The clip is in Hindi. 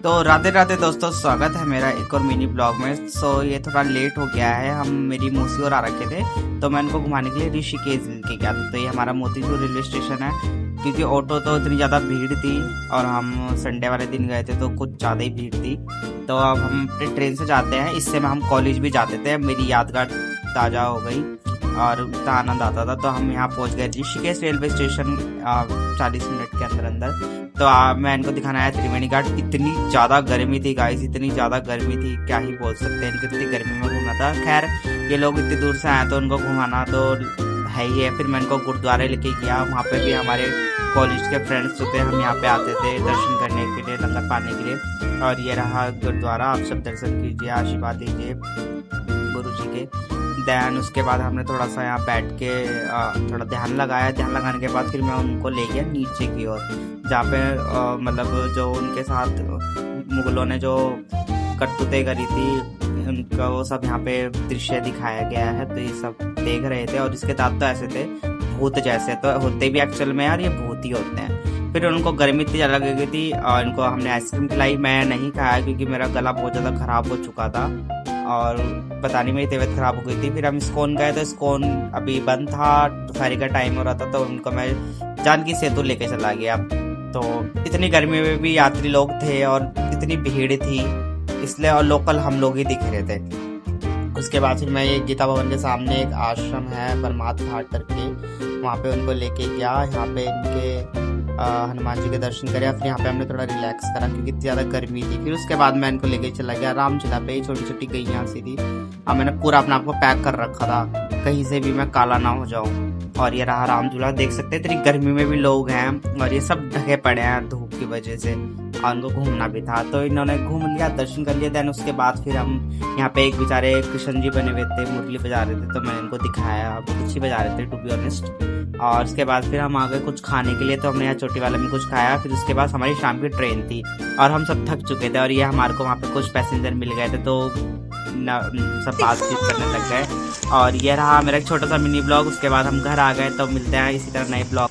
तो राधे राधे दोस्तों, स्वागत है मेरा एक और मिनी ब्लॉग में। ये थोड़ा लेट हो गया है। हम मेरी मौसी और आ रखे थे, तो मैं उनको घुमाने के लिए ऋषिकेश लेके गया था। तो ये हमारा मोतीचूर रेलवे स्टेशन है, क्योंकि ऑटो तो इतनी ज़्यादा भीड़ थी और हम संडे वाले दिन गए थे तो कुछ ज़्यादा ही भीड़ थी। तो अब हम अपने ट्रेन से जाते हैं। इससे में हम कॉलेज भी जाते थे। मेरी यादगार ताज़ा हो गई और इतना आनंद आता था। तो हम यहाँ पहुँच गए ऋषिकेश रेलवे स्टेशन 40 मिनट के अंदर अंदर। तो मैं इनको दिखाना आया त्रिवेणी घाट। इतनी ज़्यादा गर्मी थी गाइस, इतनी ज़्यादा गर्मी थी, क्या ही बोल सकते हैं। इनको इतनी गर्मी में घूमना था। खैर, ये लोग इतनी दूर से आए तो उनको घुमाना तो है ही है। फिर मैं इनको गुरुद्वारे लेके गया। वहाँ पे भी हमारे कॉलेज के फ्रेंड्स जो थे, हम यहाँ पे आते थे दर्शन करने के लिए, लंगर पाने के लिए। और ये रहा गुरुद्वारा, आप सब दर्शन कीजिए, आशीर्वाद लीजिए गुरु जी के। दैन उसके बाद हमने थोड़ा सा यहाँ बैठ के थोड़ा ध्यान लगाया। ध्यान लगाने के बाद फिर मैं उनको ले गया नीचे की ओर, जहाँ पे मतलब जो उनके साथ मुगलों ने जो करतूतें करी थी, उनका वो सब यहाँ पे दृश्य दिखाया गया है। तो ये सब देख रहे थे और इसके दांत तो ऐसे थे भूत जैसे, तो होते भी एक्चुअल में यार, ये भूत ही होते हैं। फिर उनको गर्मी इतनी ज़्यादा लग गई थी और इनको हमने आइसक्रीम खिलाई। मैं नहीं खाया क्योंकि मेरा गला बहुत ज़्यादा ख़राब हो चुका था और पता नहीं मेरी तबीयत ख़राब हो गई थी। फिर हम इस्कॉन गए तो इस्कॉन अभी बंद था, दोपहर का टाइम हो रहा था, तो उनको मैं जानकी सेतु लेके चला गया। तो इतनी गर्मी में भी यात्री लोग थे और इतनी भीड़ थी, इसलिए और लोकल हम लोग ही दिख रहे थे। उसके बाद फिर मैं ये गीता भवन के सामने एक आश्रम है परमार्थ घाट करके, वहाँ पे उनको लेके गया। यहाँ पे इनके हनुमान जी के दर्शन करे। फिर यहाँ पे हमने थोड़ा रिलैक्स करा क्योंकि इतनी ज़्यादा गर्मी थी। फिर उसके बाद मैं इनको लेके चला गया रामझूला पे। छोटी छोटी गैयाँ सी थी। अब मैंने पूरा अपने आप को पैक कर रखा था, कहीं से भी मैं काला ना हो जाऊँ। और ये रहा रामझूला, देख सकते हैं इतनी गर्मी में भी लोग हैं और ये सब ढके पड़े हैं धूप की वजह से, और उनको घूमना भी था। तो इन्होंने घूम लिया, दर्शन कर लिया। देन उसके बाद फिर हम यहाँ पे एक बेचारे कृष्ण जी बने हुए थे, मुरली बजा रहे थे, तो मैं इनको दिखाया। बहुत अच्छी बजा रहे थे टू बी ऑनेस्ट। और उसके बाद फिर हम आ गए कुछ खाने के लिए, तो हमने यहाँ चोटी वाले में कुछ खाया। फिर उसके बाद हमारी शाम की ट्रेन थी और हम सब थक चुके थे और ये हमारे को वहाँ पे कुछ पैसेंजर मिल गए थे, तो सब बातचीत करने लग गए। और ये रहा मेरा एक छोटा सा मिनी ब्लॉग। उसके बाद हम घर आ गए, तो मिलते हैं इसी तरह नए ब्लॉग।